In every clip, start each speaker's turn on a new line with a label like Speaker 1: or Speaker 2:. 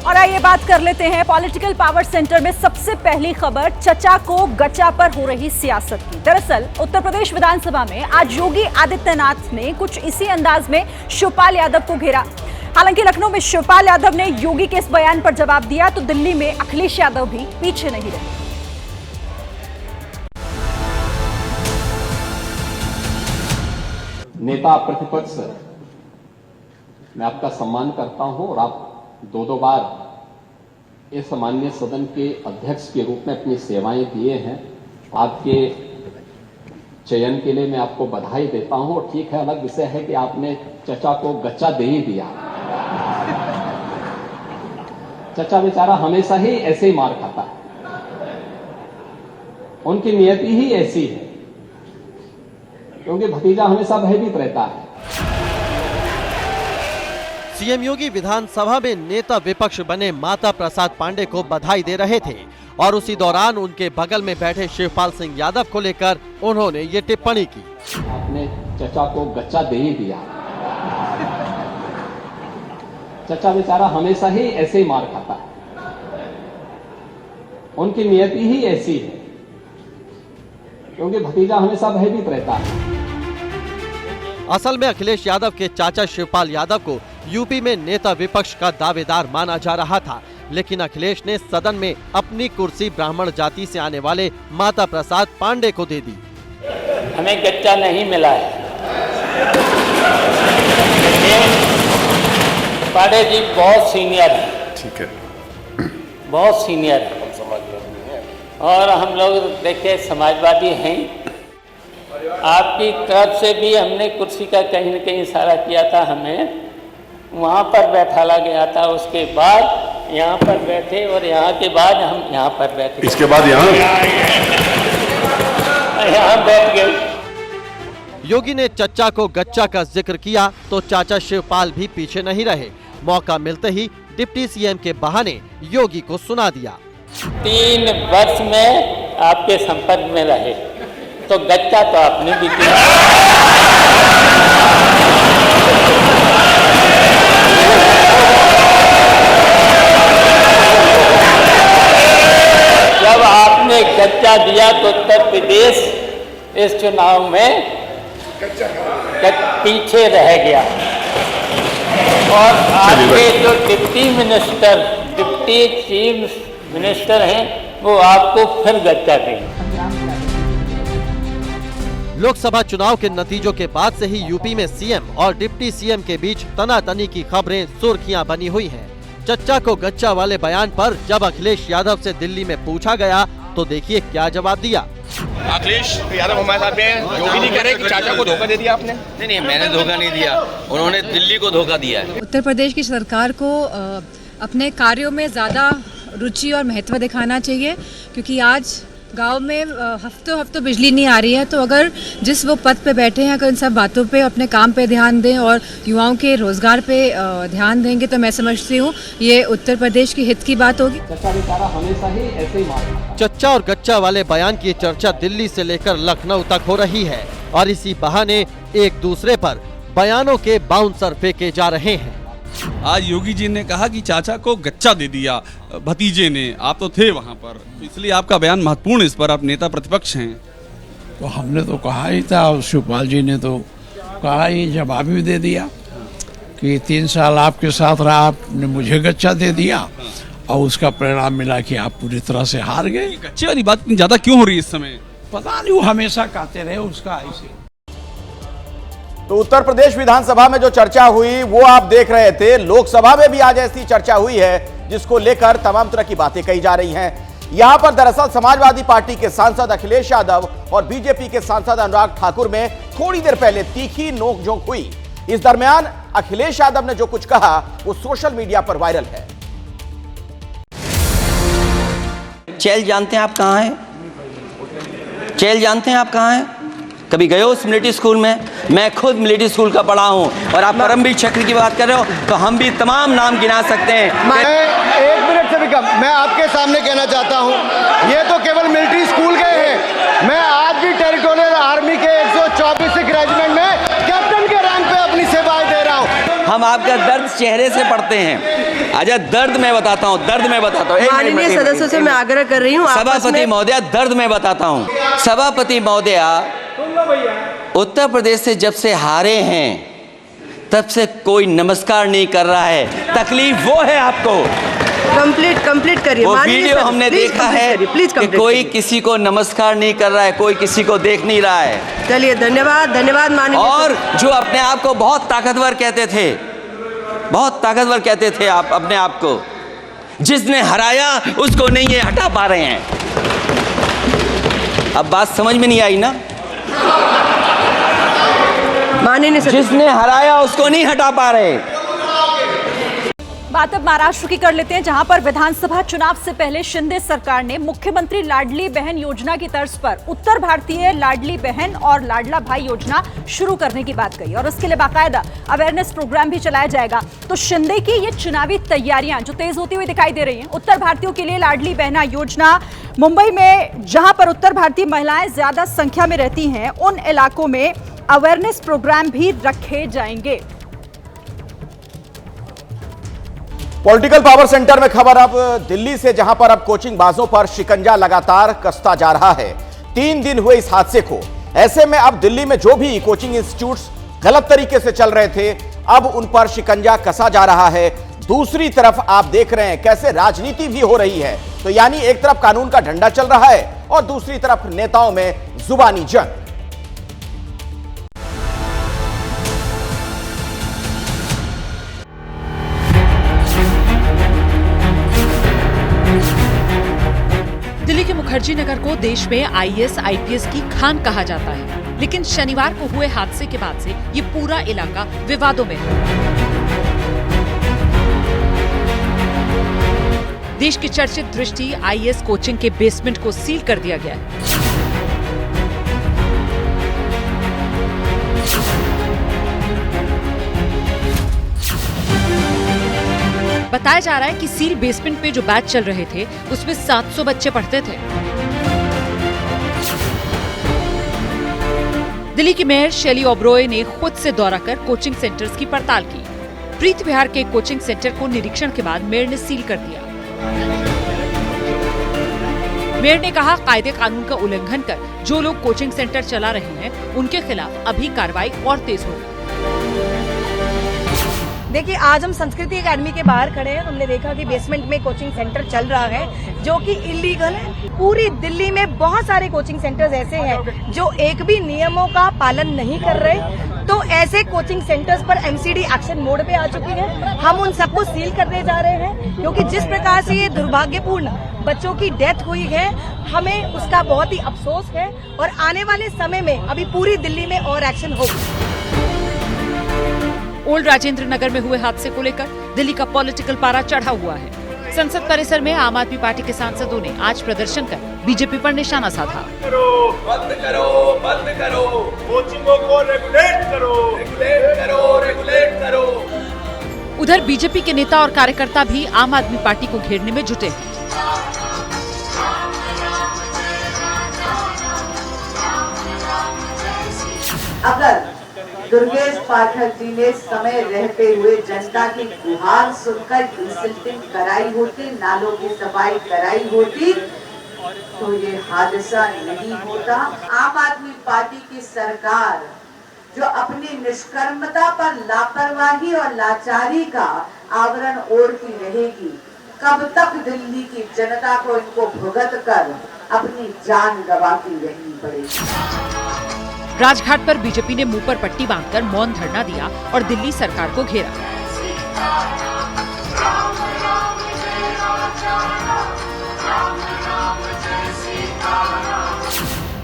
Speaker 1: और आइए बात कर लेते हैं पॉलिटिकल पावर सेंटर में सबसे पहली खबर चचा को गचा पर हो रही सियासत की। दरअसल उत्तर प्रदेश विधानसभा में आज योगी आदित्यनाथ ने कुछ इसी अंदाज में शिवपाल यादव को घेरा। हालांकि लखनऊ में शिवपाल यादव ने योगी के इस बयान पर जवाब दिया तो दिल्ली में अखिलेश यादव भी पीछे नहीं रहे।
Speaker 2: नेता प्रतिपक्ष, मैं आपका सम्मान करता हूं और आप दो बार इस माननीय सदन के अध्यक्ष के रूप में अपनी सेवाएं दिए हैं। आपके चयन के लिए मैं आपको बधाई देता हूं। और ठीक है, अलग विषय है कि आपने चचा को गच्चा दे ही दिया। चचा बेचारा हमेशा ही ऐसे ही मार खाता है, उनकी नियति ही ऐसी है, क्योंकि भतीजा हमेशा भयभीत रहता है।
Speaker 3: सीएम योगी विधानसभा में नेता विपक्ष बने माता प्रसाद पांडे को बधाई दे रहे थे और उसी दौरान उनके बगल में बैठे शिवपाल सिंह यादव को लेकर उन्होंने ये टिप्पणी की।
Speaker 2: आपने चचा को गच्चा दे ही दिया। चचा बेचारा हमेशा ही ऐसे ही मार खाता है, उनकी नियति ही ऐसी है, क्योंकि भतीजा हमेशा भयभीत रहता है।
Speaker 3: असल में अखिलेश यादव के चाचा शिवपाल यादव को यूपी में नेता विपक्ष का दावेदार माना जा रहा था, लेकिन अखिलेश ने सदन में अपनी कुर्सी ब्राह्मण जाति से आने वाले माता प्रसाद पांडे को दे दी।
Speaker 4: हमें गच्चा नहीं मिला है। पांडे जी बहुत सीनियर है, ठीक है, बहुत सीनियर है और हम लोग देखिए समाजवादी हैं। आपकी तरफ से भी हमने कुर्सी का कहीं न कहीं इशारा किया था, हमें वहाँ पर बैठाला गया था, उसके बाद यहाँ पर बैठे और यहाँ के बाद हम यहाँ पर बैठे,
Speaker 5: इसके बाद यहाँ
Speaker 4: बैठ गए।
Speaker 3: योगी ने चचा को गच्चा का जिक्र किया तो चाचा शिवपाल भी पीछे नहीं रहे। मौका मिलते ही डिप्टी सीएम के बहाने योगी को सुना दिया।
Speaker 4: 3 वर्ष में आपके संपर्क में रहे तो गच्चा तो आपने भी दिया। जब आपने गच्चा दिया तो उत्तर प्रदेश इस चुनाव में पीछे रह गया और आपके जो डिप्टी चीफ मिनिस्टर हैं वो आपको फिर गच्चा देंगे।
Speaker 3: लोकसभा चुनाव के नतीजों के बाद से ही यूपी में सीएम और डिप्टी सीएम के बीच तनातनी की खबरें सुर्खियां बनी हुई हैं। चचा को गच्चा वाले बयान पर जब अखिलेश यादव से दिल्ली में पूछा गया तो देखिए क्या जवाब दिया।
Speaker 6: अखिलेश यादव हमारे साथ में योगी जी कह रहे हैं कि चाचा को धोखा दे दिया आपने।
Speaker 7: नहीं, मैंने धोखा नहीं दिया, उन्होंने दिल्ली को धोखा दिया है।
Speaker 8: उत्तर प्रदेश की सरकार को अपने कार्यों में ज़्यादा रुचि और महत्व दिखाना चाहिए, क्योंकि आज गांव में हफ्तों बिजली नहीं आ रही है। तो अगर जिस वो पद पे बैठे हैं, अगर इन सब बातों पे, अपने काम पे ध्यान दें और युवाओं के रोजगार पे ध्यान देंगे तो मैं समझती हूँ ये उत्तर प्रदेश की हित की बात होगी।
Speaker 2: चचा बेचारा हमेशा ही ऐसे ही मार।
Speaker 3: चचा और गच्चा वाले बयान की चर्चा दिल्ली से लेकर लखनऊ तक हो रही है और इसी बहाने एक दूसरे पर बयानों के बाउंसर फेंके जा रहे हैं।
Speaker 9: आज योगी जी ने कहा कि चाचा को गच्चा दे दिया भतीजे ने, आप तो थे वहाँ पर, इसलिए आपका बयान महत्वपूर्ण। इस पर आप नेता प्रतिपक्ष हैं।
Speaker 10: तो हमने तो कहा ही था, शिवपाल जी ने तो कहा ही, जवाब भी दे दिया कि 3 साल आपके साथ रहा, आपने मुझे गच्चा दे दिया और उसका परिणाम मिला कि आप पूरी तरह से हार गए।
Speaker 9: गच्चे वाली बात इतनी ज्यादा क्यों हो रही है इस समय?
Speaker 10: पता नहीं, वो हमेशा कहते रहे उसका ऐसे।
Speaker 6: तो उत्तर प्रदेश विधानसभा में जो चर्चा हुई वो आप देख रहे थे। लोकसभा में भी आज ऐसी चर्चा हुई है जिसको लेकर तमाम तरह की बातें कही जा रही हैं। यहां पर दरअसल समाजवादी पार्टी के सांसद अखिलेश यादव और बीजेपी के सांसद अनुराग ठाकुर में थोड़ी देर पहले तीखी नोकझोंक हुई। इस दरमियान अखिलेश यादव ने जो कुछ कहा वो सोशल मीडिया पर वायरल है।
Speaker 7: चैल जानते हैं आप कहाँ हैं? चैल जानते हैं आप कहाँ हैं? कभी गए हो उस मिलिट्री स्कूल में? मैं खुद मिलिट्री स्कूल का पढ़ा हूँ। और आप परमवीर चक्र की बात कर रहे हो तो हम भी तमाम नाम गिना सकते हैं।
Speaker 11: मैं 1 मिनट से भी कम मैं आपके सामने कहना चाहता हूँ, ये तो केवल मिलिट्री स्कूल गए हैं। मैं आज भी टेरिटोरियल आर्मी के 124 रेजिमेंट में कैप्टन के रैंक पे अपनी सेवाएं दे रहा हूँ।
Speaker 7: हम आपका दर्द चेहरे से पढ़ते हैं। अच्छा, दर्द मैं बताता हूँ,
Speaker 5: माननीय सदस्यों से मैं आग्रह कर रही हूँ,
Speaker 7: सभापति महोदया, दर्द मैं बताता हूँ। सभापति महोदया, उत्तर प्रदेश से जब से हारे हैं तब से कोई नमस्कार नहीं कर रहा है। तकलीफ वो है आपको।
Speaker 5: कंप्लीट करिए।
Speaker 7: वो वीडियो हमने देखा है कि कोई किसी को नमस्कार नहीं कर रहा है, कोई किसी को देख नहीं रहा है।
Speaker 5: चलिए, धन्यवाद माननीय।
Speaker 7: और जो अपने आप को बहुत ताकतवर कहते थे आप अपने आप को, जिसने हराया उसको नहीं ये हटा पा रहे हैं। अब बात समझ में नहीं आई ना?
Speaker 5: माननीय,
Speaker 7: जिसने हराया उसको नहीं हटा पा रहे।
Speaker 1: बात अब महाराष्ट्र की कर लेते हैं, जहां पर विधानसभा चुनाव से पहले शिंदे सरकार ने मुख्यमंत्री लाडली बहन योजना की तर्ज पर उत्तर भारतीय लाडली बहन और लाडला भाई योजना शुरू करने की बात कही और उसके लिए बाकायदा अवेयरनेस प्रोग्राम भी चलाया जाएगा। तो शिंदे की ये चुनावी तैयारियां जो तेज होती हुई दिखाई दे रही हैं। उत्तर भारतीयों के लिए लाडली बहना योजना मुंबई में, जहां पर उत्तर भारतीय महिलाएं ज्यादा संख्या में रहती हैं, उन इलाकों में अवेयरनेस प्रोग्राम भी रखे जाएंगे।
Speaker 6: पॉलिटिकल पावर सेंटर में खबर अब दिल्ली से, जहां पर अब कोचिंग बाजों पर शिकंजा लगातार कसता जा रहा है। 3 दिन हुए इस हादसे को। ऐसे में अब दिल्ली में जो भी कोचिंग इंस्टीट्यूट्स गलत तरीके से चल रहे थे, अब उन पर शिकंजा कसा जा रहा है। दूसरी तरफ आप देख रहे हैं कैसे राजनीति भी हो रही है। तो यानी एक तरफ कानून का डंडा चल रहा है और दूसरी तरफ नेताओं में जुबानी जंग।
Speaker 12: दिल्ली के मुखर्जी नगर को देश में आईएएस आईपीएस की खान कहा जाता है, लेकिन शनिवार को हुए हादसे के बाद से ये पूरा इलाका विवादों में है। देश की चर्चित दृष्टि आईएएस कोचिंग के बेसमेंट को सील कर दिया गया है। बताया जा रहा है कि सील बेसमेंट में जो बैच चल रहे थे उसमें 700 बच्चे पढ़ते थे। दिल्ली की मेयर शैली ओबरॉय ने खुद से दौरा कर कोचिंग सेंटर्स की पड़ताल की। प्रीत विहार के कोचिंग सेंटर को निरीक्षण के बाद मेयर ने सील कर दिया। मेयर ने कहा, कायदे कानून का उल्लंघन कर जो लोग कोचिंग सेंटर चला रहे हैं उनके खिलाफ अभी कार्रवाई और तेज होगी।
Speaker 5: देखिए, आज हम संस्कृति एकेडमी के बाहर खड़े हैं। हमने देखा कि बेसमेंट में कोचिंग सेंटर चल रहा है जो कि इलीगल है। पूरी दिल्ली में बहुत सारे कोचिंग सेंटर्स ऐसे हैं जो एक भी नियमों का पालन नहीं कर रहे। तो ऐसे कोचिंग सेंटर्स पर एमसीडी एक्शन मोड पे आ चुकी है। हम उन सबको सील करने जा रहे हैं क्योंकि जिस प्रकार से ये दुर्भाग्यपूर्ण बच्चों की डेथ हुई है, हमें उसका बहुत ही अफसोस है और आने वाले समय में अभी पूरी दिल्ली में और एक्शन होगा।
Speaker 12: ओल्ड राजेंद्र नगर में हुए हादसे को लेकर दिल्ली का पॉलिटिकल पारा चढ़ा हुआ है। संसद परिसर में आम आदमी पार्टी के सांसदों ने आज प्रदर्शन कर बीजेपी पर निशाना साधा।
Speaker 13: बंद करो, कोचिंगों को रेगुलेट करो।
Speaker 12: उधर बीजेपी के नेता और कार्यकर्ता भी आम आदमी पार्टी को घेरने में जुटे हैं।
Speaker 14: अगर दुर्गेश पाठक जी ने समय रहते हुए जनता की गुहार सुनकर डिसिल्टिंग कराई होती, नालों की सफाई कराई होती, तो ये हादसा नहीं होता। आम आदमी पार्टी की सरकार जो अपनी निष्कर्मता पर लापरवाही और लाचारी का आवरण ओढ़ती रहेगी, कब तक दिल्ली की जनता को इनको भुगत कर अपनी जान गंवाती रहनी पड़ेगी।
Speaker 12: राजघाट पर बीजेपी ने मुंह पर पट्टी बांधकर मौन धरना दिया और दिल्ली सरकार को घेरा।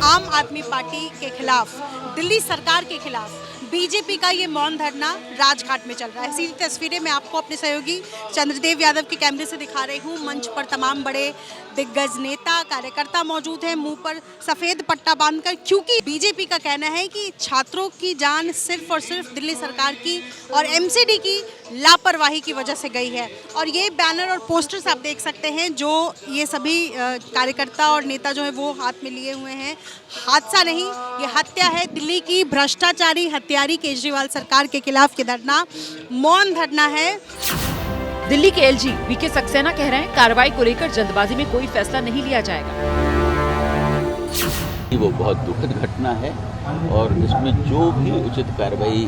Speaker 15: आम आदमी पार्टी के खिलाफ, दिल्ली सरकार के खिलाफ बीजेपी का ये मौन धरना राजघाट में चल रहा है। ऐसी तस्वीरें मैं आपको अपने सहयोगी चंद्रदेव यादव के कैमरे से दिखा रही हूँ। मंच पर तमाम बड़े दिग्गज नेता कार्यकर्ता मौजूद हैं, मुंह पर सफेद पट्टा बांधकर, क्योंकि बीजेपी का कहना है कि छात्रों की जान सिर्फ और सिर्फ दिल्ली सरकार की और एमसीडी की लापरवाही की वजह से गई है। और ये बैनर और पोस्टर्स आप देख सकते हैं जो ये सभी कार्यकर्ता और नेता जो है वो हाथ में लिए हुए हैं। हादसा नहीं, ये हत्या है। दिल्ली की भ्रष्टाचारी हत्यारी केजरीवाल सरकार के खिलाफ ये धरना मौन धरना है।
Speaker 12: दिल्ली के एलजी वीके सक्सेना कह रहे हैं कार्रवाई को लेकर जल्दबाजी में कोई फैसला नहीं लिया जाएगा।
Speaker 16: वो बहुत दुखद घटना है और इसमें जो भी उचित कार्रवाई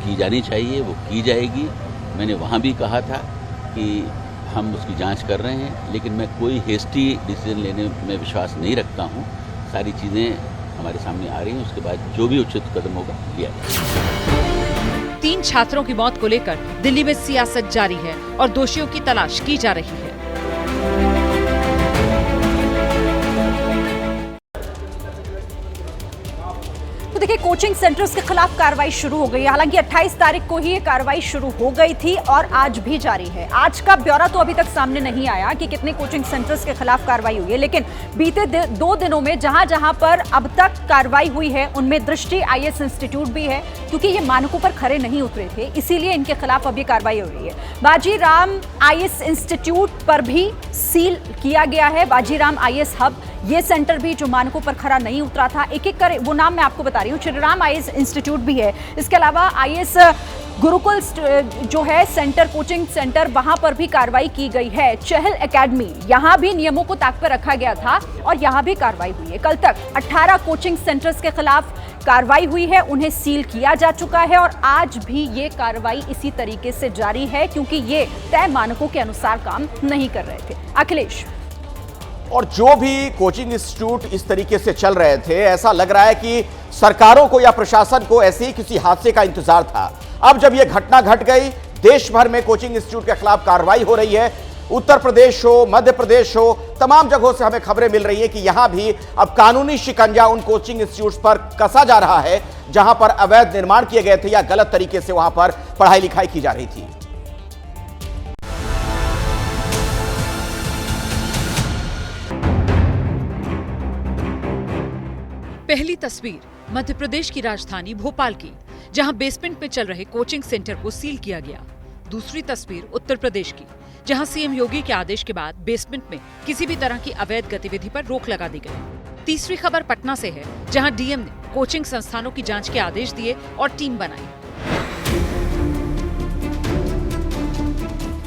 Speaker 16: की जानी चाहिए वो की जाएगी। मैंने वहाँ भी कहा था कि हम उसकी जांच कर रहे हैं, लेकिन मैं कोई हेस्टी डिसीजन लेने में विश्वास नहीं रखता हूँ। सारी चीज़ें हमारे सामने आ रही हैं, उसके बाद जो भी उचित कदम होगा लिया जाएगा।
Speaker 12: 3 छात्रों की मौत को लेकर दिल्ली में सियासत जारी है और दोषियों की तलाश की जा रही है।
Speaker 1: तो देखिए, कोचिंग सेंटर्स के खिलाफ कार्रवाई शुरू हो गई है। हालांकि 28 तारीख को ही ये कार्रवाई शुरू हो गई थी और आज भी जारी है। आज का ब्यौरा तो अभी तक सामने नहीं आया कि कितने कोचिंग सेंटर्स के खिलाफ कार्रवाई हुई है, लेकिन बीते 2 दिनों में जहां जहां पर अब तक कार्रवाई हुई है उनमें दृष्टि आईएएस इंस्टीट्यूट भी है, क्योंकि ये मानकों पर खरे नहीं उतरे थे, इसीलिए इनके खिलाफ अब ये कार्रवाई हो रही है। बाजीराम आईएएस इंस्टीट्यूट पर भी सील किया गया है। बाजीराम आईएएस हब, ये सेंटर भी जो मानकों पर खरा नहीं उतरा था, एक एक कर वो नाम मैं आपको बता रही हूँ। श्रीराम आईएएस इंस्टीट्यूट भी है। इसके अलावा आईएएस गुरुकुल जो है सेंटर, कोचिंग सेंटर, वहां पर भी कार्रवाई की गई है। चहल एकेडमी, यहां भी नियमों को ताक पर रखा गया था और यहां भी कार्रवाई हुई है। कल तक 18 कोचिंग सेंटर्स के खिलाफ कार्रवाई हुई है, उन्हें सील किया जा चुका है और आज भी ये कार्रवाई इसी तरीके से जारी है, क्योंकि ये तय मानकों के अनुसार काम नहीं कर रहे थे। अखिलेश,
Speaker 6: और जो भी कोचिंग इंस्टीट्यूट इस तरीके से चल रहे थे, ऐसा लग रहा है कि सरकारों को या प्रशासन को ऐसे ही किसी हादसे का इंतजार था। अब जब यह घटना घट गई, देश भर में कोचिंग इंस्टीट्यूट के खिलाफ कार्रवाई हो रही है। उत्तर प्रदेश हो, मध्य प्रदेश हो, तमाम जगहों से हमें खबरें मिल रही है कि यहां भी अब कानूनी शिकंजा उन कोचिंग इंस्टीट्यूट्स पर कसा जा रहा है जहां पर अवैध निर्माण किए गए थे या गलत तरीके से वहां पर पढ़ाई लिखाई की जा रही थी।
Speaker 12: पहली तस्वीर मध्य प्रदेश की राजधानी भोपाल की, जहां बेसमेंट में चल रहे कोचिंग सेंटर को सील किया गया। दूसरी तस्वीर उत्तर प्रदेश की, जहां सीएम योगी के आदेश के बाद बेसमेंट में किसी भी तरह की अवैध गतिविधि पर रोक लगा दी गई। तीसरी खबर पटना से है, जहां डीएम ने कोचिंग संस्थानों की जांच के आदेश दिए और टीम बनाई।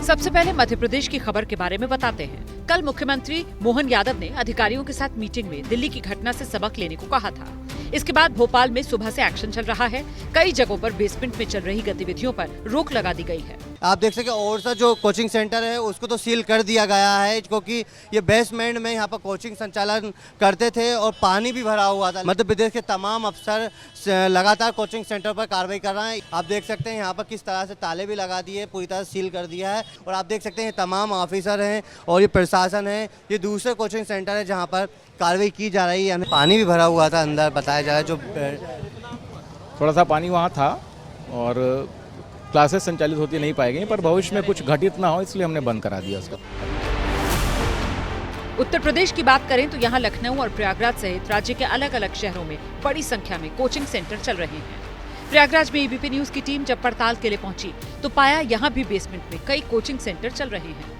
Speaker 12: सबसे पहले मध्य प्रदेश की खबर के बारे में बताते हैं। कल मुख्यमंत्री मोहन यादव ने अधिकारियों के साथ मीटिंग में दिल्ली की घटना से सबक लेने को कहा था। इसके बाद भोपाल में सुबह से एक्शन चल रहा है। कई जगहों पर बेसमेंट में चल रही गतिविधियों पर रोक लगा दी गई है।
Speaker 17: आप देख सकते हैं और सा जो कोचिंग सेंटर है उसको तो सील कर दिया गया है, क्योंकि ये बेसमेंट में यहाँ पर कोचिंग संचालन करते थे और पानी भी भरा हुआ था। मध्य प्रदेश के तमाम अफसर लगातार कोचिंग सेंटर पर कार्रवाई कर रहे हैं। आप देख सकते हैं यहाँ पर किस तरह से ताले भी लगा दिए, पूरी तरह सील कर दिया है। और आप देख सकते हैं तमाम ऑफिसर हैं और ये प्रशासन है। ये दूसरे कोचिंग सेंटर है जहाँ पर कार्रवाई की जा रही है। पानी भी भरा हुआ था अंदर, बताया जा रहा है। जो
Speaker 18: थोड़ा सा पानी वहाँ था और क्लासेस संचालित होती नहीं पाई गई, पर भविष्य में कुछ घटित ना हो इसलिए हमने बंद करा दिया उसको।
Speaker 12: उत्तर प्रदेश की बात करें तो यहाँ लखनऊ और प्रयागराज सहित राज्य के अलग अलग शहरों में बड़ी संख्या में कोचिंग सेंटर चल रहे हैं। प्रयागराज में एबीपी न्यूज की टीम जब पड़ताल के लिए पहुंची तो पाया यहाँ भी बेसमेंट में कई कोचिंग सेंटर चल रहे हैं।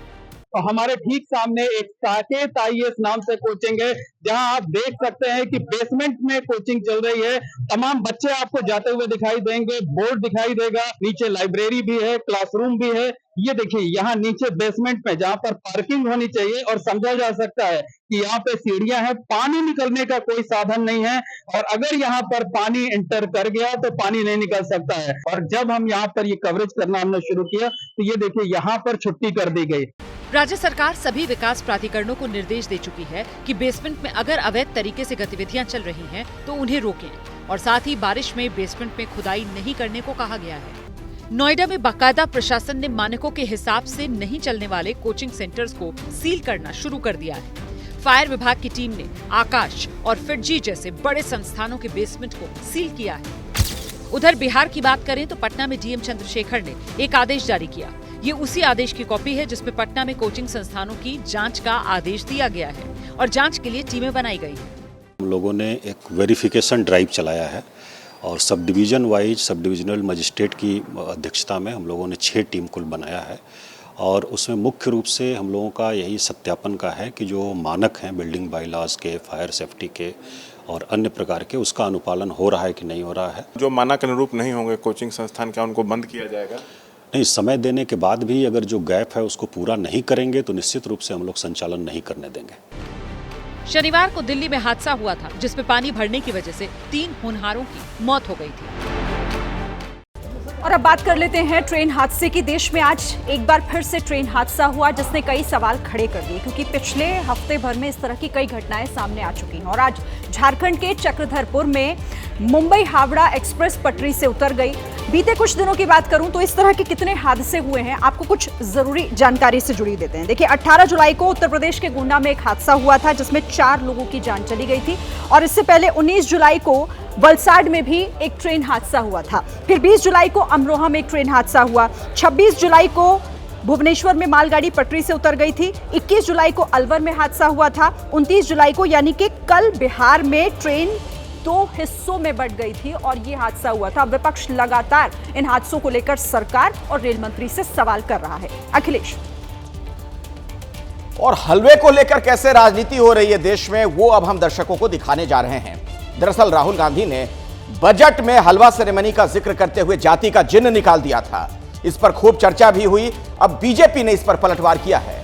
Speaker 19: तो हमारे ठीक सामने एक साकेत आईएएस नाम से कोचिंग है, जहां आप देख सकते हैं कि बेसमेंट में कोचिंग चल रही है। तमाम बच्चे आपको जाते हुए दिखाई देंगे, बोर्ड दिखाई देगा, नीचे लाइब्रेरी भी है, क्लासरूम भी है। ये देखिए यहाँ नीचे बेसमेंट में जहाँ पर पार्किंग होनी चाहिए और समझा जा सकता है कि यहाँ पे सीढ़ियां हैं, पानी निकलने का कोई साधन नहीं है और अगर यहाँ पर पानी एंटर कर गया तो पानी नहीं निकल सकता है। और जब हम यहाँ पर ये कवरेज करना हमने शुरू किया तो ये देखिए यहाँ पर छुट्टी कर दी गई।
Speaker 12: राज्य सरकार सभी विकास प्राधिकरणों को निर्देश दे चुकी है कि बेसमेंट में अगर अवैध तरीके से गतिविधियां चल रही हैं तो उन्हें रोकें और साथ ही बारिश में बेसमेंट में खुदाई नहीं करने को कहा गया है। नोएडा में बाकायदा प्रशासन ने मानकों के हिसाब से नहीं चलने वाले कोचिंग सेंटर्स को सील करना शुरू कर दिया है। फायर विभाग की टीम ने आकाश और फिटजी जैसे बड़े संस्थानों के बेसमेंट को सील किया है। उधर बिहार की बात करें तो पटना में डीएम चंद्रशेखर ने एक आदेश जारी किया। ये उसी आदेश की कॉपी है जिसमें पटना में कोचिंग संस्थानों की जांच का आदेश दिया गया है और जांच के लिए टीमें बनाई गई हैं।
Speaker 20: हम लोगों ने एक वेरिफिकेशन ड्राइव चलाया है और sub division wise sub divisional magistrate की अध्यक्षता में हम लोगों ने 6 टीम कुल बनाया है और उसमें मुख्य रूप से हम लोगों का यही सत्यापन का है कि जो मानक हैं बिल्डिंग बायलॉज के, फायर सेफ्टी के और अन्य प्रकार के उसका अनुपालन हो रहा है कि नहीं हो रहा है।
Speaker 21: जो मानक अनुरूप नहीं होंगे कोचिंग संस्थान, क्या उनको बंद किया जाएगा?
Speaker 20: नहीं, समय देने के बाद भी अगर जो गैप है उसको पूरा नहीं करेंगे तो निश्चित रूप से हम लोग संचालन नहीं करने देंगे।
Speaker 12: शनिवार को दिल्ली में हादसा हुआ था जिसमें पानी भरने की वजह से 3 होनहारों की मौत हो गई थी।
Speaker 1: और अब बात कर लेते हैं ट्रेन हादसे की। देश में आज एक बार फिर से ट्रेन हादसा हुआ जिसने कई सवाल खड़े कर दिए, क्योंकि पिछले हफ्ते भर में इस तरह की कई घटनाएं सामने आ चुकी हैं। और आज झारखंड के चक्रधरपुर में मुंबई हावड़ा एक्सप्रेस पटरी से उतर गई। बीते कुछ दिनों की बात करूं तो इस तरह के कितने हादसे हुए हैं, आपको कुछ जरूरी जानकारी से जुड़ी देते हैं। देखिए, 18 जुलाई को उत्तर प्रदेश के गोंडा में एक हादसा हुआ था जिसमें 4 लोगों की जान चली गई थी। और इससे पहले 19 जुलाई को वलसाड में भी एक ट्रेन हादसा हुआ था। फिर 20 जुलाई को अमरोहा में एक ट्रेन हादसा हुआ। 26 जुलाई को भुवनेश्वर में मालगाड़ी पटरी से उतर गई थी। 21 जुलाई को अलवर में हादसा हुआ था। 29 जुलाई को यानी कि कल बिहार में ट्रेन 2 हिस्सों में बंट गई थी और ये हादसा हुआ था। विपक्ष लगातार इन हादसों को लेकर सरकार और रेल मंत्री से सवाल कर रहा है। अखिलेश,
Speaker 6: और हलवे को लेकर कैसे राजनीति हो रही है देश में, वो अब हम दर्शकों को दिखाने जा रहे हैं। दरअसल राहुल गांधी ने बजट में हलवा सेरेमनी का जिक्र करते हुए जाति का जिन्न निकाल दिया था। इस पर खूब चर्चा भी हुई। अब बीजेपी ने इस पर पलटवार किया है।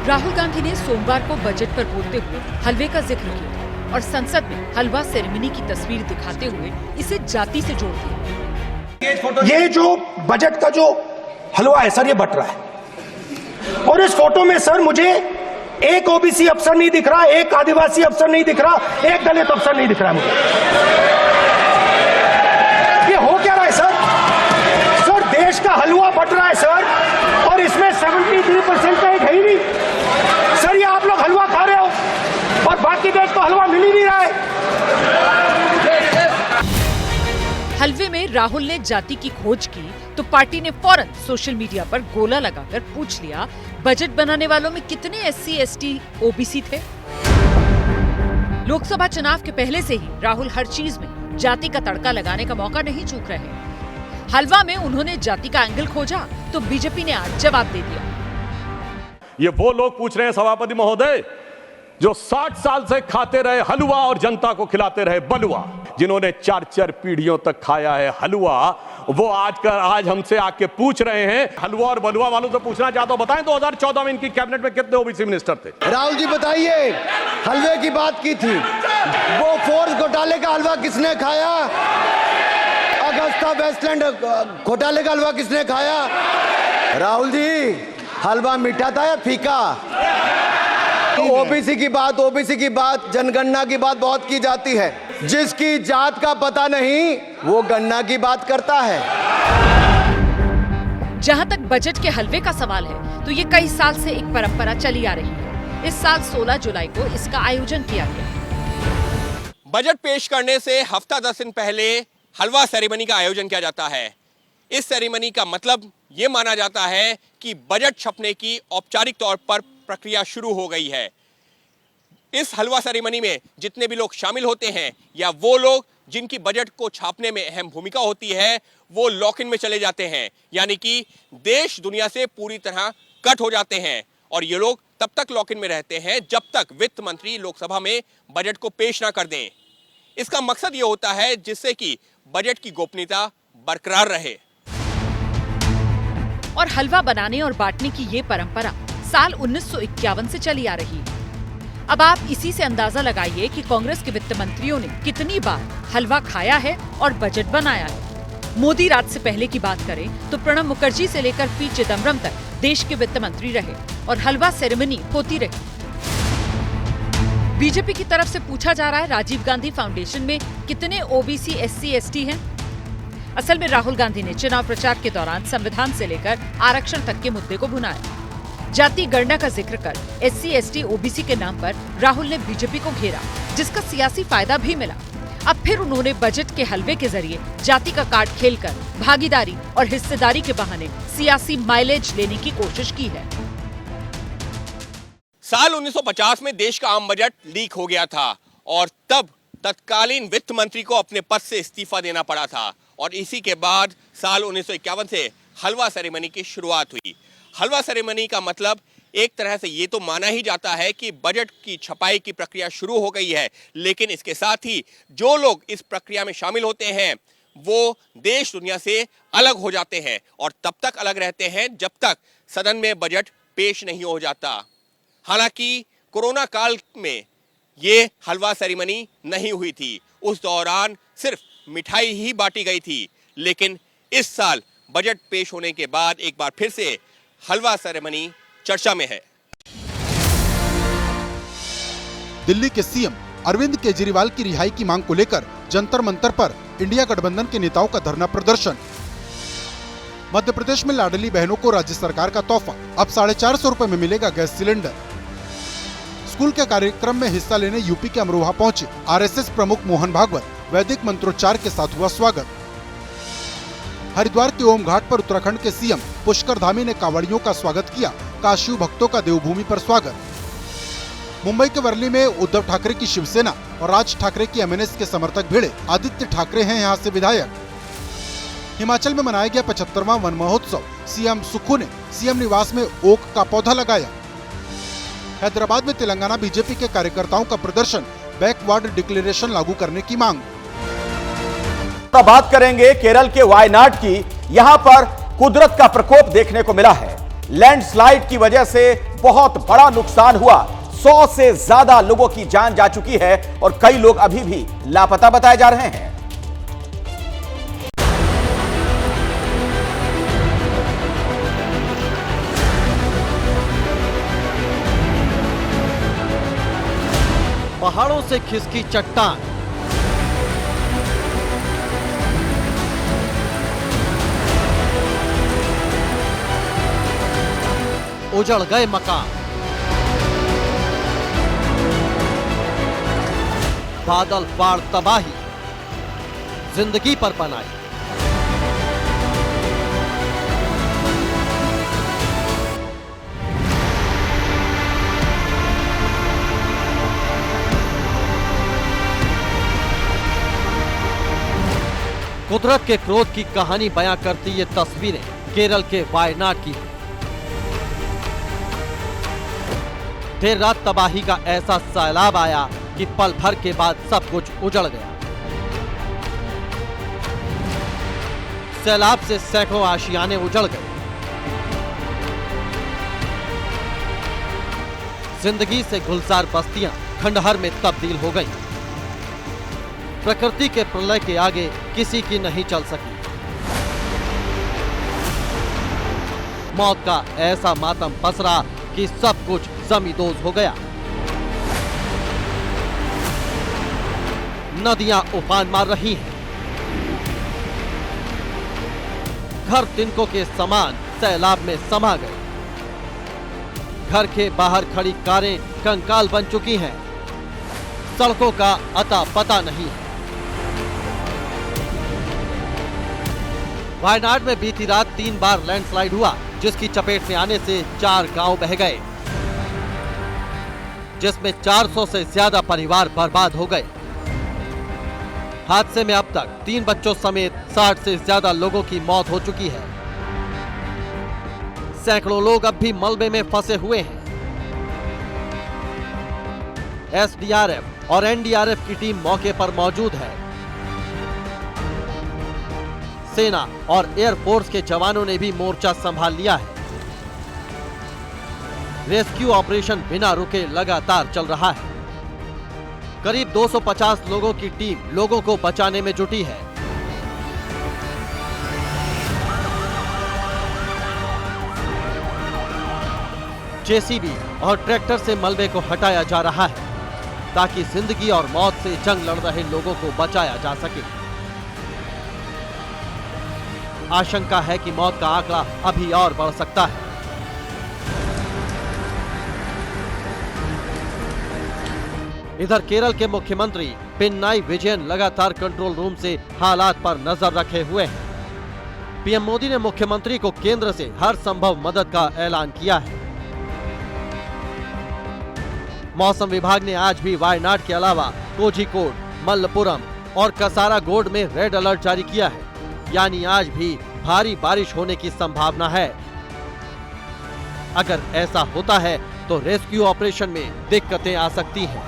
Speaker 12: राहुल गांधी ने सोमवार को बजट पर बोलते हुए हलवे का जिक्र किया और संसद में हलवा सेरेमनी की तस्वीर दिखाते हुए इसे जाति से जोड़ दिया।
Speaker 22: ये जो बजट का जो हलवा है सर, ये बट रहा है। और इस फोटो में सर मुझे एक ओबीसी अफसर नहीं दिख रहा, एक आदिवासी अफसर नहीं दिख रहा, एक दलित अफसर नहीं दिख रहा मुझे। ये हो क्या रहा है सर? सर, देश का हलवा बट रहा है सर, और इसमें 73% का एक है ही नहीं। सर, ये आप लोग हलवा खा रहे हो और बाकी देश को हलवा मिल ही नहीं रहा है।
Speaker 12: हलवे में राहुल ने जाति की खोज की तो पार्टी ने फौरन सोशल मीडिया पर गोला लगाकर पूछ लिया, बजट बनाने वालों में कितने SC, ST, OBC थे? लोकसभा चुनाव के पहले से ही राहुल हर चीज में जाति का तड़का लगाने का मौका नहीं चूक रहे। हलवा में उन्होंने जाति का एंगल खोजा तो बीजेपी ने आज जवाब दे दिया।
Speaker 23: ये वो लोग पूछ रहे हैं सभापति महोदय जो 60 साल से खाते रहे हलवा और जनता को खिलाते रहे बलुआ, जिन्होंने 4 पीढ़ियों तक खाया है हलवा, वो आज हमसे आके पूछ रहे हैं। हलवा और बलुआ वालों से पूछना चाहता हूं, बताएं 2014 में इनकी कैबिनेट में कितने ओबीसी मिनिस्टर थे?
Speaker 11: राहुल जी बताइए, हलवे की बात की थी, वो फोर्स घोटाले का हलवा किसने खाया? अगस्ता वेस्टलैंड घोटाले का हलवा किसने खाया? राहुल जी, हलवा मीठा था या फीका? ओबीसी की बात, जनगणना की बात बहुत की जाती है। जिसकी जात का पता नहीं वो गणना की बात करता है।
Speaker 12: जहां तक बजट के हलवे का सवाल है तो ये कई साल से एक परंपरा चली आ रही है। इस साल 16 जुलाई को इसका आयोजन किया गया।
Speaker 24: बजट पेश करने से हफ्ता 10 दिन पहले हलवा सेरेमनी का आयोजन किया जाता है। इस सेरेमनी का मतलब ये माना जाता है कि बजट छपने की औपचारिक तौर पर प्रक्रिया शुरू हो गई है। इस हलवा सेरेमनी में जितने भी लोग शामिल होते हैं या वो लोग जिनकी बजट को छापने में अहम भूमिका होती है, वो लॉक इन में चले जाते हैं, यानी कि देश दुनिया से पूरी तरह कट हो जाते हैं। और ये लोग तब तक लॉक इन में रहते हैं जब तक वित्त मंत्री लोकसभा में बजट को पेश ना कर दें। इसका मकसद ये होता है जिससे कि बजट की गोपनीयता बरकरार रहे।
Speaker 12: और हलवा बनाने और बांटने की ये परंपरा साल 1951 से चली आ रही है। अब आप इसी से अंदाजा लगाइए कि कांग्रेस के वित्त मंत्रियों ने कितनी बार हलवा खाया है और बजट बनाया है। मोदी राज से पहले की बात करें तो प्रणब मुखर्जी से लेकर पी चिदम्बरम तक देश के वित्त मंत्री रहे और हलवा सेरेमनी होती रही। बीजेपी की तरफ से पूछा जा रहा है, राजीव गांधी फाउंडेशन में कितने ओबीसी, SC, ST हैं? असल में राहुल गांधी ने चुनाव प्रचार के दौरान संविधान से लेकर आरक्षण तक के मुद्दे को भुनाया। जाति गणना का जिक्र कर SC, ST, OBC के नाम पर राहुल ने बीजेपी को घेरा, जिसका सियासी फायदा भी मिला। अब फिर उन्होंने बजट के हलवे के जरिए जाति का कार्ड खेलकर भागीदारी और हिस्सेदारी के बहाने सियासी माइलेज लेने की कोशिश की है।
Speaker 24: साल 1950 में देश का आम बजट लीक हो गया था और तब तत्कालीन वित्त मंत्री को अपने पद से इस्तीफा देना पड़ा था। और इसी के बाद साल 1951 से हलवा सेरेमनी की शुरुआत हुई। हलवा सेरेमनी का मतलब एक तरह से ये तो माना ही जाता है कि बजट की छपाई की प्रक्रिया शुरू हो गई है, लेकिन इसके साथ ही जो लोग इस प्रक्रिया में शामिल होते हैं वो देश दुनिया से अलग हो जाते हैं और तब तक अलग रहते हैं जब तक सदन में बजट पेश नहीं हो जाता। हालांकि कोरोना काल में ये हलवा सेरेमनी नहीं हुई थी, उस दौरान सिर्फ मिठाई ही बांटी गई थी, लेकिन इस साल बजट पेश होने के बाद एक बार फिर से हलवा सेरेमनी चर्चा में है।
Speaker 2: दिल्ली के सीएम अरविंद केजरीवाल की रिहाई की मांग को लेकर जंतर मंतर पर इंडिया गठबंधन के नेताओं का धरना प्रदर्शन। मध्य प्रदेश में लाडली बहनों को राज्य सरकार का तोहफा, अब 450 रुपए में मिलेगा गैस सिलेंडर। स्कूल के कार्यक्रम में हिस्सा लेने यूपी के अमरोहा पहुंचे आरएसएस प्रमुख मोहन भागवत, वैदिक मंत्रोच्चार के साथ हुआ स्वागत। हरिद्वार के ओम घाट पर उत्तराखंड के सीएम पुष्कर धामी ने कांवड़ियों का स्वागत किया, काशी भक्तों का देवभूमि पर स्वागत। मुंबई के वर्ली में उद्धव ठाकरे की शिवसेना और राज ठाकरे की एमएनएस के समर्थक भिड़े, आदित्य ठाकरे हैं यहाँ से विधायक। हिमाचल में मनाया गया 75वां वन महोत्सव, सीएम सुक्खू ने सीएम निवास में ओक का पौधा लगाया। हैदराबाद में तेलंगाना बीजेपी के कार्यकर्ताओं का प्रदर्शन, बैकवर्ड डिक्लेरेशन लागू करने की मांग।
Speaker 6: बात करेंगे केरल के वायनाड की। यहां पर कुदरत का प्रकोप देखने को मिला है। लैंडस्लाइड की वजह से बहुत बड़ा नुकसान हुआ, 100 से ज्यादा लोगों की जान जा चुकी है और कई लोग अभी भी लापता बताए जा रहे हैं।
Speaker 3: पहाड़ों से खिसकी चट्टान, उजड़ गए मकान, बादल फाड़ तबाही, जिंदगी पर बनाई। कुदरत के क्रोध की कहानी बयां करती ये तस्वीरें केरल के वायनाड की। देर रात तबाही का ऐसा सैलाब आया कि पल भर के बाद सब कुछ उजड़ गया। सैलाब से सैकड़ों आशियाने उजड़ गए। जिंदगी से गुलजार बस्तियां खंडहर में तब्दील हो गईं। प्रकृति के प्रलय के आगे किसी की नहीं चल सकी। मौत का ऐसा मातम पसरा कि सब कुछ जमींदोज हो गया। नदियां उफान मार रही हैं। घर तिनकों के समान सैलाब में समा गए। घर के बाहर खड़ी कारें कंकाल बन चुकी हैं। सड़कों का अता पता नहीं है। वायनाड में बीती रात 3 बार लैंडस्लाइड हुआ, जिसकी चपेट में आने से 4 गांव बह गए, जिसमें 400 से ज्यादा परिवार बर्बाद हो गए। हादसे में अब तक 3 बच्चों समेत 60 से ज्यादा लोगों की मौत हो चुकी है। सैकड़ों लोग अब भी मलबे में फंसे हुए हैं। एसडीआरएफ और एनडीआरएफ की टीम मौके पर मौजूद है। सेना और एयरफोर्स के जवानों ने भी मोर्चा संभाल लिया है। रेस्क्यू ऑपरेशन बिना रुके लगातार चल रहा है। करीब 250 लोगों की टीम लोगों को बचाने में जुटी है। जेसीबी और ट्रैक्टर से मलबे को हटाया जा रहा है ताकि जिंदगी और मौत से जंग लड़ रहे लोगों को बचाया जा सके। आशंका है कि मौत का आंकड़ा अभी और बढ़ सकता है। इधर केरल के मुख्यमंत्री पिनराई विजयन लगातार कंट्रोल रूम से हालात पर नजर रखे हुए हैं। पीएम मोदी ने मुख्यमंत्री को केंद्र से हर संभव मदद का ऐलान किया है। मौसम विभाग ने आज भी वायनाड के अलावा कोझिकोड, मल्लपुरम और कासारागोड में रेड अलर्ट जारी किया है, यानी आज भी भारी बारिश होने की संभावना है। अगर ऐसा होता है तो रेस्क्यू ऑपरेशन में दिक्कतें आ सकती हैं।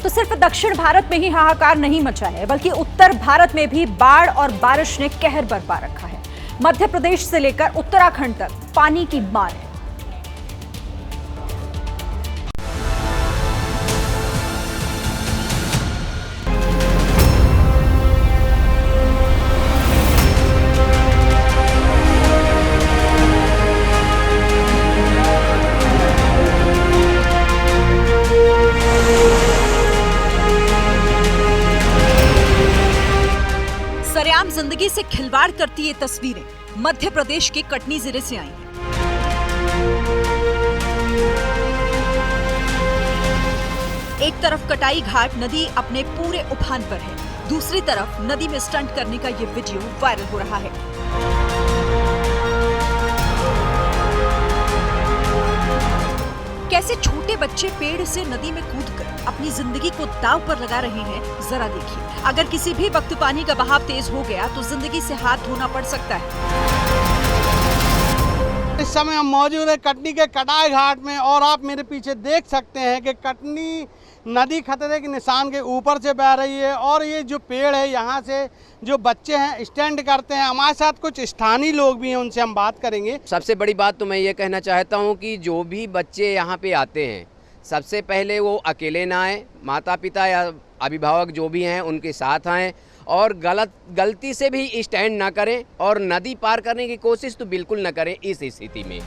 Speaker 1: तो सिर्फ दक्षिण भारत में ही हाहाकार नहीं मचा है, बल्कि उत्तर भारत में भी बाढ़ और बारिश ने कहर बरपा रखा है। मध्य प्रदेश से लेकर उत्तराखंड तक पानी की मार है।
Speaker 4: सरेआम जिंदगी से खिलवाड़ करती ये तस्वीरें मध्य प्रदेश के कटनी जिले से आई हैं। एक तरफ कटाई घाट नदी अपने पूरे उफान पर है, दूसरी तरफ नदी में स्टंट करने का ये वीडियो वायरल हो रहा है। कैसे छोटे बच्चे पेड़ से नदी में कूदकर अपनी जिंदगी को दांव पर लगा रहे हैं, जरा देखिए। अगर किसी भी वक्त पानी का बहाव तेज हो गया तो जिंदगी से हाथ धोना पड़ सकता है।
Speaker 8: इस समय हम मौजूद है कटनी के कटाई घाट में और आप मेरे पीछे देख सकते हैं कि कटनी नदी खतरे के निशान के ऊपर से बह रही है और ये जो पेड़ है यहाँ से जो बच्चे हैं स्टैंड करते हैं। हमारे साथ कुछ स्थानीय लोग भी हैं, उनसे हम बात करेंगे।
Speaker 9: सबसे बड़ी बात तो मैं ये कहना चाहता हूँ कि जो भी बच्चे यहाँ पे आते हैं सबसे पहले वो अकेले ना आए, माता पिता या अभिभावक जो भी हैं उनके साथ आएँ और गलती से भी स्टैंड ना करें और नदी पार करने की कोशिश तो बिल्कुल न करें। इस स्थिति में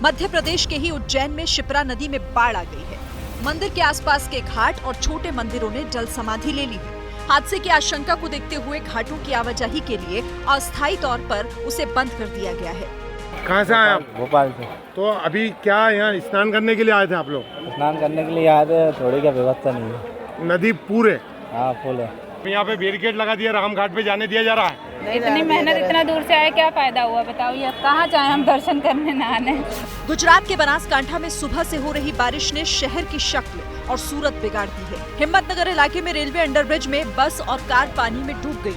Speaker 4: मध्य प्रदेश के ही उज्जैन में शिप्रा नदी में बाढ़ आ गई है। मंदिर के आसपास के घाट और छोटे मंदिरों ने जल समाधि ले ली है। हादसे की आशंका को देखते हुए घाटों की आवाजाही के लिए अस्थायी तौर पर उसे बंद कर दिया गया है।
Speaker 22: कहाँ से आए आप?
Speaker 10: भोपाल से।
Speaker 22: तो अभी क्या यहाँ स्नान करने के लिए आए थे आप लोग?
Speaker 10: स्नान करने के लिए आए थे, थोड़ी क्या व्यवस्था नहीं है।
Speaker 22: नदी पूरे?
Speaker 10: हाँ फुल है।
Speaker 22: यहाँ पे बैरिकेड लगा दिया, राम घाट पे जाने दिया जा रहा है।
Speaker 25: इतनी मेहनत इतना दूर से आए, क्या फायदा हुआ बताओ? ये कहाँ जाए हम दर्शन करने नहाने।
Speaker 4: गुजरात के बनासकांठा में सुबह से हो रही बारिश ने शहर की शक्ल और सूरत बिगाड़ दी है। हिम्मतनगर इलाके में रेलवे अंडरब्रिज में बस और कार पानी में डूब गई।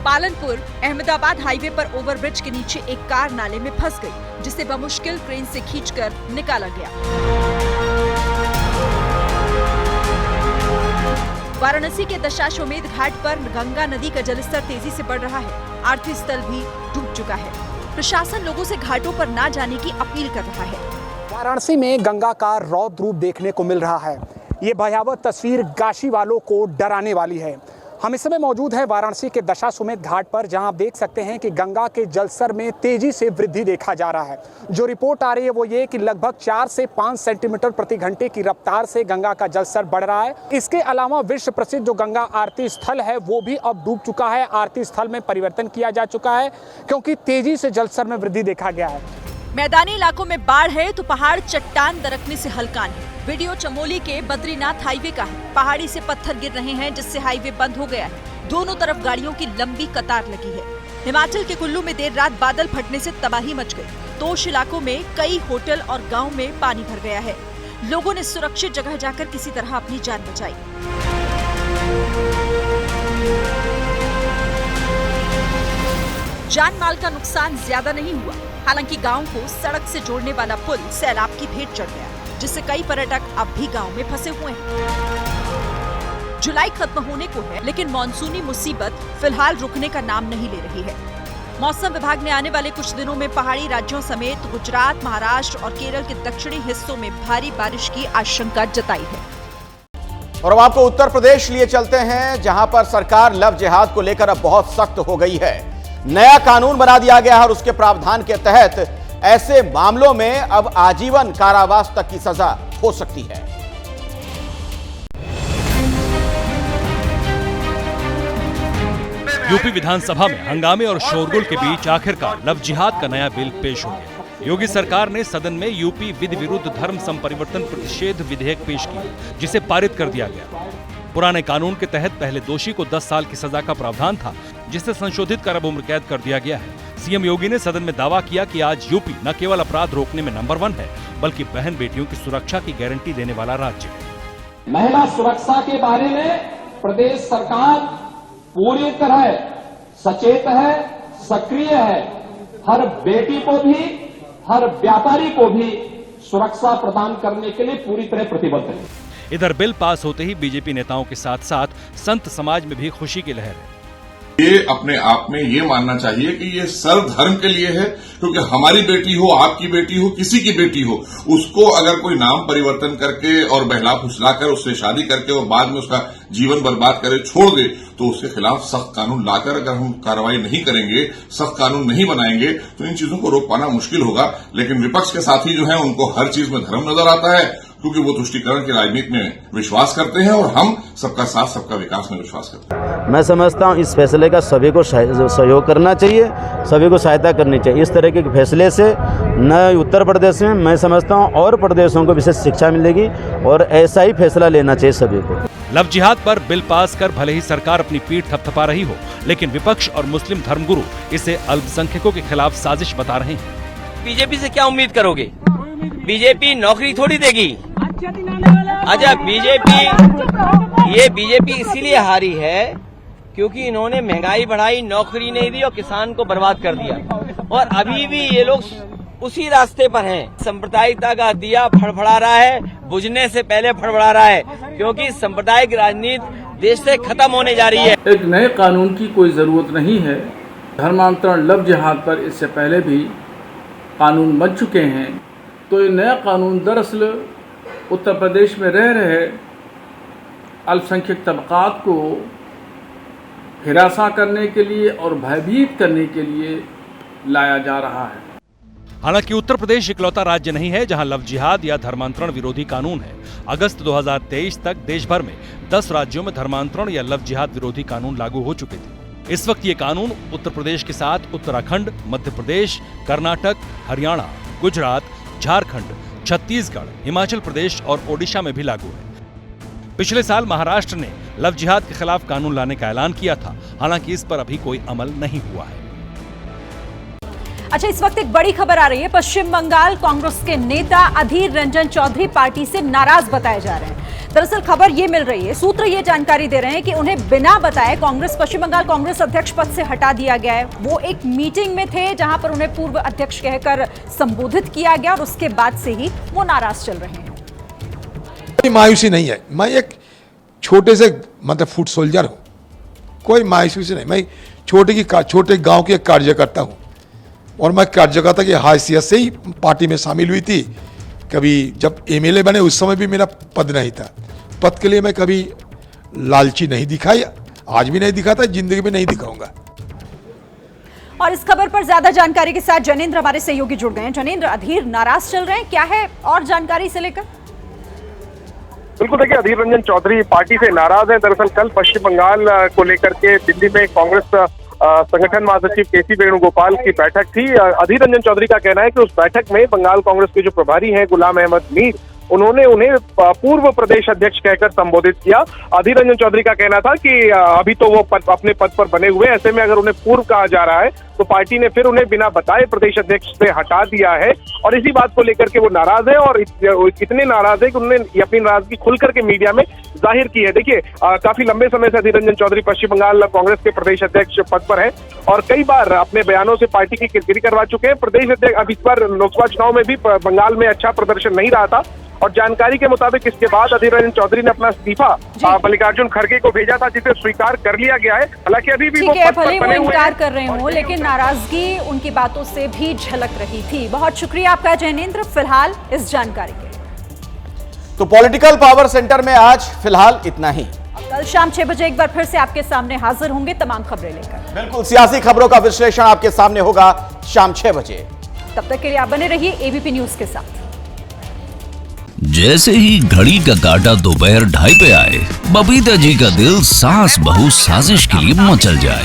Speaker 4: पालनपुर अहमदाबाद हाईवे पर ओवरब्रिज के नीचे एक कार नाले में फंस गई, जिसे बमुश्किल क्रेन से खींचकर निकाला गया। वाराणसी के दशाश्वमेध घाट पर गंगा नदी का जलस्तर तेजी से बढ़ रहा है। आरती स्थल भी डूब चुका है। प्रशासन लोगों से घाटों पर ना जाने की अपील कर रहा है।
Speaker 26: वाराणसी में गंगा का रौद्र रूप देखने को मिल रहा है। ये भयावह तस्वीर काशी वालों को डराने वाली है। हम इस समय मौजूद हैं वाराणसी के दशाश्वमेध घाट पर, जहां आप देख सकते हैं कि गंगा के जलस्तर में तेजी से वृद्धि देखा जा रहा है। जो रिपोर्ट आ रही है वो ये कि लगभग 4 से 5 सेंटीमीटर प्रति घंटे की रफ्तार से गंगा का जलस्तर बढ़ रहा है। इसके अलावा विश्व प्रसिद्ध जो गंगा आरती स्थल है वो भी अब डूब चुका है। आरती स्थल में परिवर्तन किया जा चुका है क्योंकि तेजी से जलस्तर में वृद्धि देखा गया है।
Speaker 4: मैदानी इलाकों में बाढ़ है तो पहाड़ चट्टान दरकने से हलकान है। वीडियो चमोली के बद्रीनाथ हाईवे का है। पहाड़ी से पत्थर गिर रहे हैं, जिससे हाईवे बंद हो गया है। दोनों तरफ गाड़ियों की लंबी कतार लगी है। हिमाचल के कुल्लू में देर रात बादल फटने से तबाही मच गई। तोश इलाकों में कई होटल और गांव में पानी भर गया है। लोगों ने सुरक्षित जगह जाकर किसी तरह अपनी जान बचाई। जान माल का नुकसान ज्यादा नहीं हुआ। हालांकि गांव को सड़क से जोड़ने वाला पुल सैलाब की भेंट चढ़ गया, जिससे कई पर्यटक अब भी गांव में फंसे हुए हैं। जुलाई खत्म होने को है, लेकिन मॉनसूनी मुसीबत फिलहाल रुकने का नाम नहीं ले रही है। मौसम विभाग ने आने वाले कुछ दिनों में पहाड़ी राज्यों समेत गुजरात, महाराष्ट्र और केरल के दक्षिणी हिस्सों में भारी बारिश की आशंका जताई है।
Speaker 6: और अब आपको उत्तर प्रदेश लिए चलते हैं, जहां पर सरकार लव जिहाद को लेकर अब बहुत सख्त हो गई है। नया कानून बना दिया गया है और उसके प्रावधान के तहत ऐसे मामलों में अब आजीवन कारावास तक की सजा हो सकती है।
Speaker 27: यूपी विधानसभा में हंगामे और शोरगुल के बीच आखिरकार लव जिहाद का नया बिल पेश हो गया। योगी सरकार ने सदन में यूपी विधि विरुद्ध धर्म संपरिवर्तन प्रतिषेध विधेयक पेश किया, जिसे पारित कर दिया गया। पुराने कानून के तहत पहले दोषी को 10 साल की सजा का प्रावधान था, जिसे संशोधित कर अब उम्र कैद कर दिया गया है। सीएम योगी ने सदन में दावा किया कि आज यूपी न केवल अपराध रोकने में नंबर 1 है, बल्कि बहन बेटियों की सुरक्षा की गारंटी देने वाला राज्य है।
Speaker 5: महिला सुरक्षा के बारे में प्रदेश सरकार पूरी तरह सचेत है, सक्रिय है। हर बेटी को भी, हर व्यापारी को भी सुरक्षा प्रदान करने के लिए पूरी तरह प्रतिबद्ध है।
Speaker 27: इधर बिल पास होते ही बीजेपी नेताओं के साथ साथ संत समाज में भी खुशी की लहर है।
Speaker 7: ये अपने आप में ये मानना चाहिए कि ये सर्वधर्म के लिए है, क्योंकि हमारी बेटी हो, आपकी बेटी हो, किसी की बेटी हो, उसको अगर कोई नाम परिवर्तन करके और बहला फुसलाकर उससे शादी करके और बाद में उसका जीवन बर्बाद करे, छोड़ दे, तो उसके खिलाफ सख्त कानून लाकर अगर हम कार्रवाई नहीं करेंगे, सख्त कानून नहीं बनाएंगे, तो इन चीजों को रोक पाना मुश्किल होगा। लेकिन विपक्ष के साथी जो है उनको हर चीज में धर्म नजर आता है, क्योंकि वो तुष्टीकरण की राजनीति में विश्वास करते हैं और हम सबका साथ सबका विकास में विश्वास करते हैं।
Speaker 13: मैं समझता हूं इस फैसले का सभी को सहयोग करना चाहिए, सभी को सहायता करनी चाहिए। इस तरह के फैसले से न उत्तर प्रदेश में, मैं समझता हूं और प्रदेशों को विशेष शिक्षा मिलेगी और ऐसा ही फैसला लेना चाहिए सभी को।
Speaker 27: लव जिहाद पर बिल पास कर भले ही सरकार अपनी पीठ थपथपा रही हो, लेकिन विपक्ष और मुस्लिम धर्मगुरु इसे अल्पसंख्यकों के खिलाफ साजिश बता रहे हैं।
Speaker 14: बीजेपी से क्या उम्मीद करोगे? बीजेपी नौकरी थोड़ी देगी। अच्छा, बीजेपी इसीलिए हारी है क्योंकि इन्होंने महंगाई बढ़ाई, नौकरी नहीं दी और किसान को बर्बाद कर दिया। और अभी भी ये लोग उसी रास्ते पर हैं। सांप्रदायिकता का दिया फड़फड़ा रहा है, बुझने से पहले फड़फड़ा रहा है, क्योंकि सांप्रदायिक राजनीति देश से खत्म होने जा रही है।
Speaker 15: एक नए कानून की कोई जरूरत नहीं है। धर्मांतरण, लव जिहाद पर इससे पहले भी कानून बन चुके हैं, तो ये नया कानून दरअसल उत्तर प्रदेश में रह रहे अल्पसंख्यक तबकात को हिरासा करने के लिए और भयभीत करने के लिए लाया जा रहा है।
Speaker 27: हालांकि उत्तर प्रदेश इकलौता राज्य नहीं है जहां लव जिहाद या धर्मांतरण विरोधी कानून है। अगस्त 2023 तक देश भर में 10 राज्यों में धर्मांतरण या लव जिहाद विरोधी कानून लागू हो चुके थे। इस वक्त ये कानून उत्तर प्रदेश के साथ उत्तराखंड, मध्य प्रदेश, कर्नाटक, हरियाणा, गुजरात, झारखंड, छत्तीसगढ़, हिमाचल प्रदेश और ओडिशा में भी लागू है। पिछले साल महाराष्ट्र ने लव जिहाद के खिलाफ कानून लाने का ऐलान किया था, हालांकि इस पर अभी कोई अमल नहीं हुआ है।
Speaker 1: अच्छा, इस वक्त एक बड़ी खबर आ रही है। पश्चिम बंगाल कांग्रेस के नेता अधीर रंजन चौधरी पार्टी से नाराज बताए जा रहे हैं। दरअसल खबर ये मिल रही है, सूत्र ये जानकारी दे रहे हैं कि उन्हें बिना बताए पश्चिम बंगाल कांग्रेस अध्यक्ष पद से हटा दिया गया है। वो एक मीटिंग में थे जहां पर उन्हें पूर्व अध्यक्ष कहकर संबोधित किया गया और उसके बाद से ही वो नाराज चल रहे हैं।
Speaker 16: कोई मायूसी नहीं है। मैं एक छोटे से फुट सोल्जर हूँ, कोई मायूसी नहीं। मैं छोटे गांव के एक कार्यकर्ता हूँ और मैं कार्यकर्ता की हैसियत से ही पार्टी में शामिल हुई थी। कभी जब एमएलए बने उस समय भी मेरा पद नहीं था। पद के लिए मैं कभी लालची नहीं दिखाई, आज भी नहीं दिखाता, जिंदगी में नहीं दिखाऊंगा।
Speaker 1: और इस खबर पर ज्यादा जानकारी के साथ जनेंद्र हमारे सहयोगी जुड़ गए हैं। जनेंद्र, अधीर नाराज चल रहे हैं, क्या है और जानकारी से लेकर?
Speaker 17: बिल्कुल, देखिए अधीर रंजन चौधरी पार्टी से नाराज है। दरअसल कल पश्चिम बंगाल को लेकर के दिल्ली में कांग्रेस संगठन महासचिव केसी वेणुगोपाल की बैठक थी। अधीर रंजन चौधरी का कहना है कि उस बैठक में बंगाल कांग्रेस के जो प्रभारी हैं गुलाम अहमद मीर, उन्होंने उन्हें पूर्व प्रदेश अध्यक्ष कहकर संबोधित किया। अधीर रंजन चौधरी का कहना था कि अभी तो वो अपने पद पर बने हुए, ऐसे में अगर उन्हें पूर्व कहा जा रहा है तो पार्टी ने फिर उन्हें बिना बताए प्रदेश अध्यक्ष से हटा दिया है और इसी बात को लेकर के वो नाराज है और इतने नाराज है कि उन्होंने अपनी नाराजगी खुल करके मीडिया में जाहिर की है। देखिए, काफी लंबे समय से अधीर रंजन चौधरी पश्चिम बंगाल कांग्रेस के प्रदेश अध्यक्ष पद पर है और कई बार अपने बयानों से पार्टी की किरकिरी करवा चुके हैं। प्रदेश अध्यक्ष अब इस बार लोकसभा चुनाव में भी बंगाल में अच्छा प्रदर्शन नहीं रहा था और जानकारी के मुताबिक इसके बाद अधीर रंजन चौधरी ने अपना इस्तीफा मल्लिकार्जुन खड़गे को भेजा था, जिसे स्वीकार कर लिया गया है। हालांकि अभी भी वो
Speaker 1: इनकार कर रहे हो, लेकिन नाराजगी उनकी बातों से भी झलक रही थी। बहुत शुक्रिया आपका जैनेंद्र, फिलहाल इस जानकारी के लिए।
Speaker 6: तो पॉलिटिकल पावर सेंटर में आज फिलहाल इतना ही।
Speaker 1: कल शाम 6 बजे एक बार फिर से आपके सामने हाजिर होंगे तमाम खबरें लेकर।
Speaker 6: बिल्कुल, सियासी खबरों का विश्लेषण आपके सामने होगा शाम 6 बजे।
Speaker 1: तब तक के लिए आप बने रहिए एबीपी न्यूज के साथ।
Speaker 28: जैसे ही घड़ी का काटा दोपहर 2:30 पे आए, बबीता जी का दिल सास बहू साजिश के लिए मचल जाए।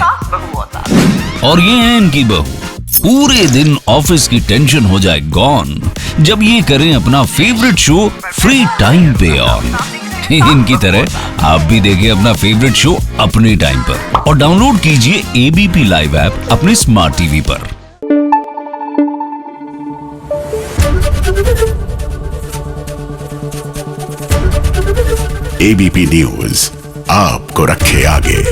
Speaker 28: और ये है इनकी बहू, पूरे दिन ऑफिस की टेंशन हो जाए गॉन जब ये करें अपना फेवरेट शो फ्री टाइम पे ऑन। इनकी तरह आप भी देखें अपना फेवरेट शो अपने टाइम पर और डाउनलोड कीजिए एबीपी लाइव ऐप अपने स्मार्ट टीवी पर।
Speaker 11: एबीपी न्यूज आपको रखे आगे।